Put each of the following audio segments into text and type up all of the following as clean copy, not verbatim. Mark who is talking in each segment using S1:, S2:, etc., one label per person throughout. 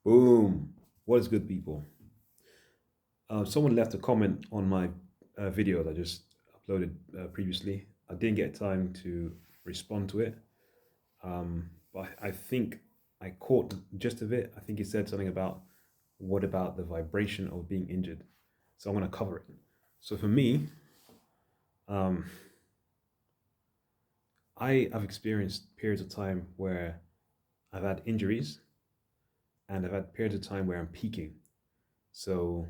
S1: Boom. What is good, people? Someone left a comment on my video that I just uploaded previously. I didn't get time to respond to it, but I think I caught the gist of it. I think he said something about what about the vibration of being injured. So I'm going to cover it. So for me, um, I have experienced periods of time where I've had injuries and I've had periods of time where I'm peaking. So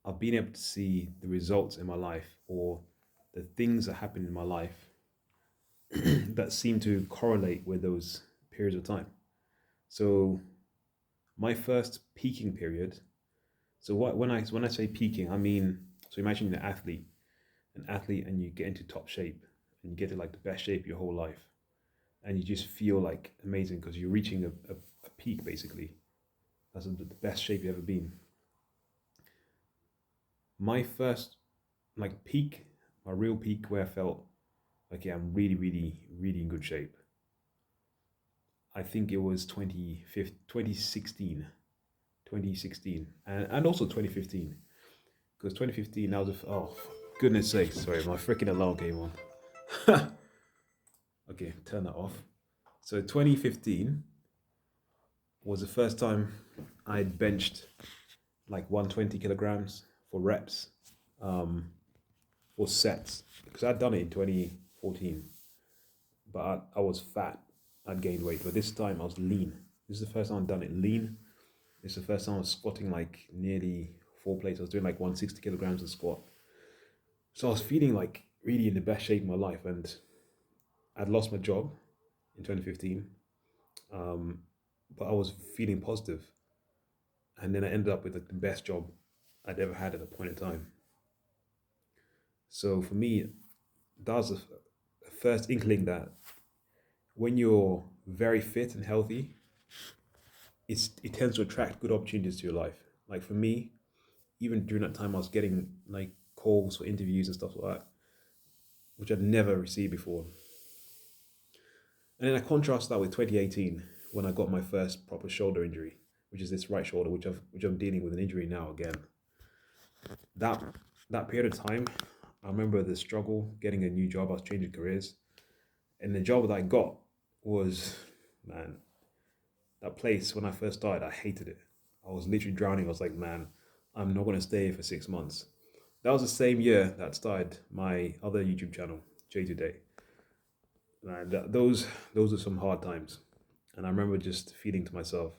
S1: I've been able to see the results in my life or the things that happen in my life that seem to correlate with those periods of time. So my first peaking period. So when I say peaking, I mean, so imagine you're an athlete, and you get into top shape, and you get to like the best shape of your whole life, and you just feel like amazing because you're reaching a peak basically. That's the best shape you've ever been. My first like peak, my real peak where I felt like, yeah, I'm really, really, really in good shape. I think it was 2016, 2016, and also 2015. Because 2015, I was, oh, goodness sake, sorry, my freaking alarm came on. Okay, turn that off. So 2015 was the first time I'd benched like 120 kilograms for reps, um, for sets. Because I'd done it in 2014, but I was fat. I'd gained weight, but this time I was lean. This is the first time I've done it lean. It's the first time I was squatting like nearly four plates. I was doing like 160 kilograms of squat. So I was feeling like really in the best shape of my life. And I'd lost my job in 2015, um, but I was feeling positive. And then I ended up with like the best job I'd ever had at a point in time. So for me, that was a first inkling that when you're very fit and healthy, it tends to attract good opportunities to your life. Like for me, even during that time, I was getting like calls for interviews and stuff like that, which I'd never received before. And then I contrast that with 2018 when I got my first proper shoulder injury, which is this right shoulder, which I'm dealing with an injury now again. That that period of time, I remember the struggle getting a new job. I was changing careers, and the job that I got was, man, that place when I first started, I hated it. I was literally drowning. I was like, man, I'm not going to stay here for 6 months. That was the same year that started my other YouTube channel, J Today. And those are some hard times. And I remember just feeling to myself,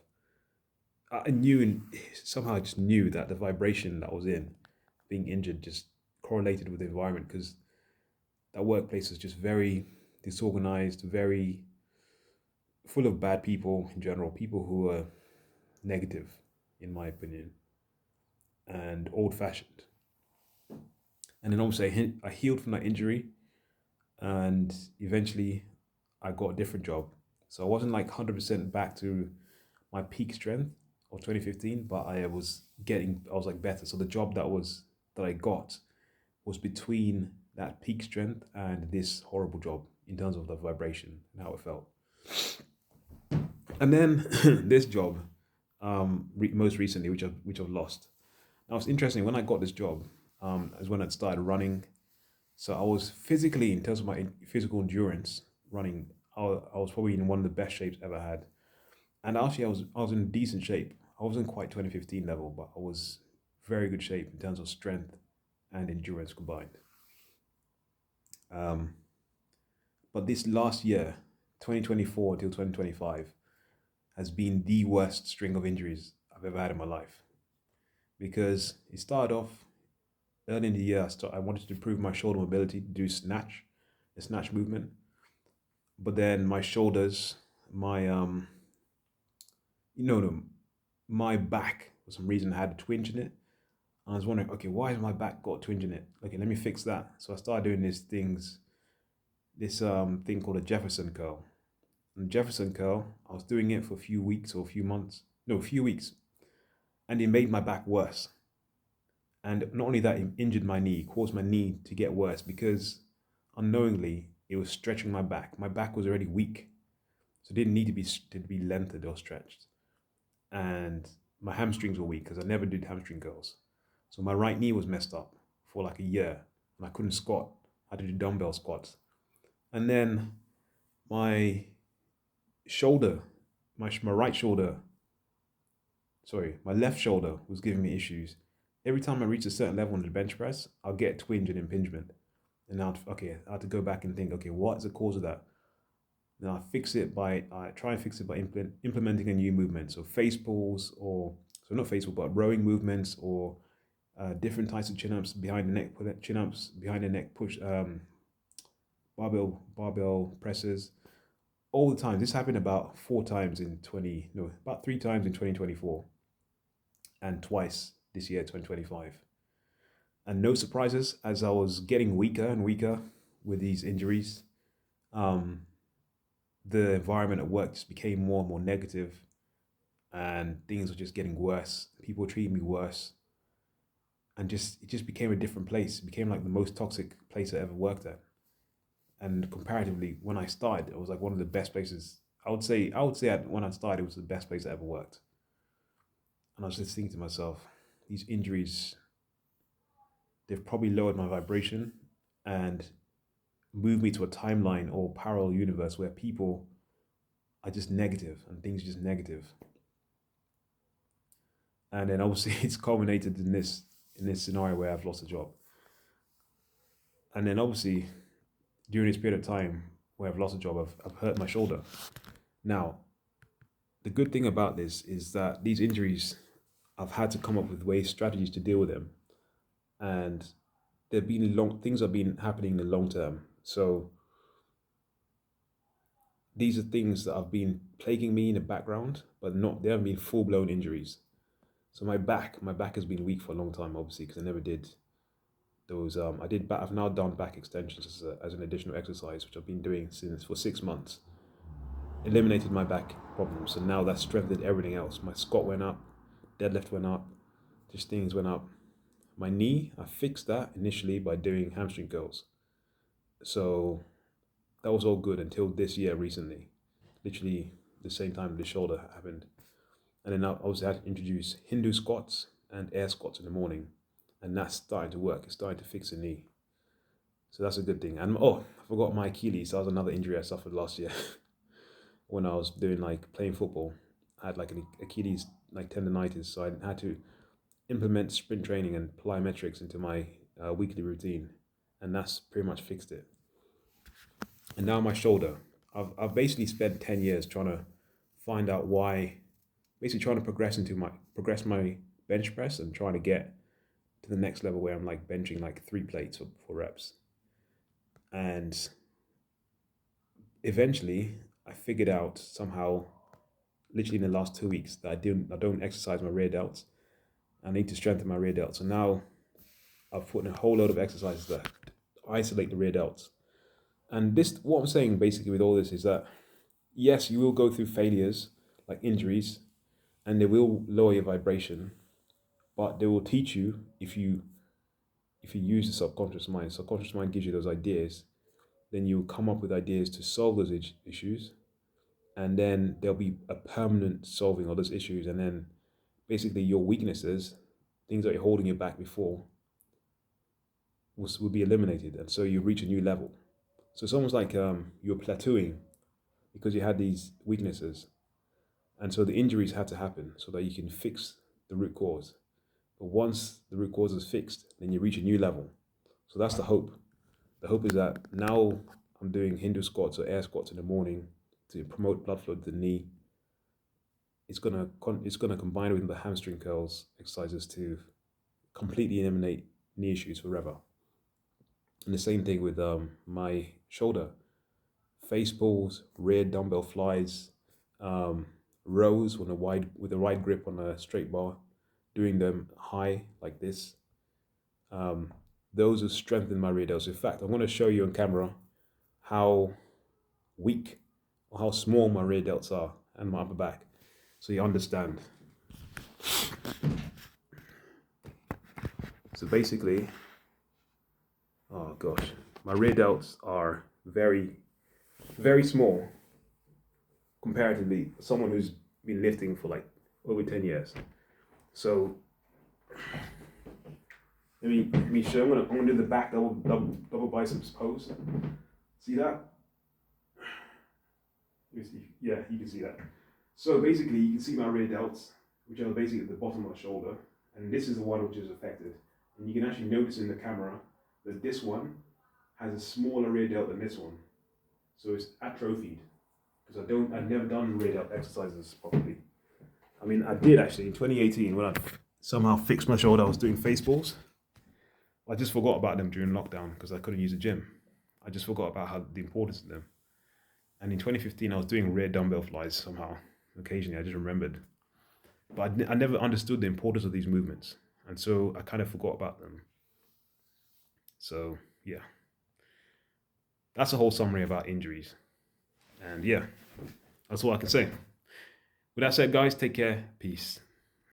S1: I knew, and somehow I just knew that the vibration that I was in, being injured, just correlated with the environment because that workplace was just very disorganized, very full of bad people in general, people who were negative, in my opinion, and old fashioned. And then obviously I healed from that injury, and eventually I got a different job. So I wasn't like 100% back to my peak strength of 2015, but I was like better. So the job that I got was between that peak strength and this horrible job in terms of the vibration and how it felt. And then this job, most recently, which I've lost. Now it's interesting when I got this job, is when I started running. So I was physically, in terms of my physical endurance, running. I was probably in one of the best shapes I ever had. And actually, I was in decent shape. I wasn't quite 2015 level, but I was very good shape in terms of strength and endurance combined. Um, but this last year, 2024 till 2025, has been the worst string of injuries I've ever had in my life. Because it started off early in the year. I wanted to improve my shoulder mobility, to do the snatch movement. But then my shoulders, my no, my back for some reason had a twinge in it. I was wondering, okay, why has my back got a twinge in it? Okay, let me fix that. So I started doing this thing called a Jefferson curl. And Jefferson curl, I was doing it for a few weeks or a few months, no, a few weeks, and it made my back worse. And not only that, it injured my knee, caused my knee to get worse because unknowingly it was stretching my back. My back was already weak, so it didn't need to be lengthened or stretched. and my hamstrings were weak because I never did hamstring curls. So my right knee was messed up for like a year, and I couldn't squat. I had to do dumbbell squats, and then my shoulder, my right shoulder, sorry, my left shoulder was giving me issues. Every time I reach a certain level on the bench press, I'll get a twinge and impingement. And now, okay, I had to go back and think, okay, what's the cause of that? Then I try and fix it by implementing a new movement. So face pulls, or so not face pull, but rowing movements, or different types of chin ups behind the neck, chin ups behind the neck, push, barbell presses, all the time. This happened about four times in 20, no, about three times in 2024, and twice this year, 2025. And no surprises, as I was getting weaker and weaker with these injuries, um, the environment at work just became more and more negative, and things were just getting worse. People were treating me worse, and just it just became a different place. It became like the most toxic place I ever worked at. And comparatively, when I started, it was like one of the best places. I would say when I started, it was the best place I ever worked. And I was just thinking to myself, these injuries, they've probably lowered my vibration and moved me to a timeline or parallel universe where people are just negative and things are just negative. And then obviously it's culminated in this scenario where I've lost a job. And then obviously during this period of time where I've lost a job, I've hurt my shoulder. Now, the good thing about this is that these injuries, I've had to come up with strategies to deal with them, and there've been long things have been happening in the long term. So these are things that have been plaguing me in the background, but they haven't been full blown injuries. So my back has been weak for a long time, obviously, because I never did those. I've now done back extensions as an additional exercise, which I've been doing since for 6 months. Eliminated my back problems, and now that's strengthened everything else. My squat went up, deadlift went up, just things went up. My knee, I fixed that initially by doing hamstring curls. So that was all good until this year recently. Literally the same time the shoulder happened. And then I obviously had to introduce Hindu squats and air squats in the morning. And that's starting to work. It's starting to fix the knee. So that's a good thing. And I forgot my Achilles. That was another injury I suffered last year when I was doing like playing football. I had like an Achilles like tendonitis. So I had to implement sprint training and plyometrics into my weekly routine. And that's pretty much fixed it. And now my shoulder. I've basically spent 10 years trying to find out why, basically trying to progress my bench press and trying to get to the next level where I'm like benching like 3 plates for reps. And eventually I figured out somehow, literally in the last 2 weeks, that I don't exercise my rear delts. I need to strengthen my rear delts. So now I've put in a whole load of exercises that isolate the rear delts. And what I'm saying basically with all this is that yes, you will go through failures like injuries, and they will lower your vibration, but they will teach you if you use the subconscious mind. Subconscious mind gives you those ideas, then you come up with ideas to solve those issues, and then there'll be a permanent solving of those issues, and then basically your weaknesses, things that are holding you back before, will be eliminated, and so you reach a new level. So it's almost like you're plateauing because you had these weaknesses, and so the injuries had to happen so that you can fix the root cause. But once the root cause is fixed, then you reach a new level. So that's the hope. The hope is that now I'm doing Hindu squats or air squats in the morning to promote blood flow to the knee. It's gonna combine with the hamstring curls exercises to completely eliminate knee issues forever. And the same thing with my shoulder, face pulls, rear dumbbell flies, um, rows with a wide grip on a straight bar, doing them high like this. Um, those have strengthened my rear delts. In fact, I'm going to show you on camera how weak or how small my rear delts are and my upper back, so you understand. So basically, oh gosh, my rear delts are very, very small comparatively. Someone who's been lifting for like over 10 years. So let me show. I'm gonna do the back double biceps pose. See that? Let me see. Yeah, you can see that. So basically, you can see my rear delts, which are basically at the bottom of my shoulder, and this is the one which is affected. And you can actually notice in the camera that this one has a smaller rear delt than this one, so it's atrophied because I've never done rear delt exercises properly. I mean, I did actually in 2018 when I somehow fixed my shoulder. I was doing face balls. I just forgot about them during lockdown because I couldn't use the gym. I just forgot about how the importance of them. And in 2015, I was doing rear dumbbell flies somehow. Occasionally, I just remembered. But I never understood the importance of these movements. And so I kind of forgot about them. So, yeah. That's a whole summary about injuries. And yeah, that's all I can say. With that said, guys, take care. Peace.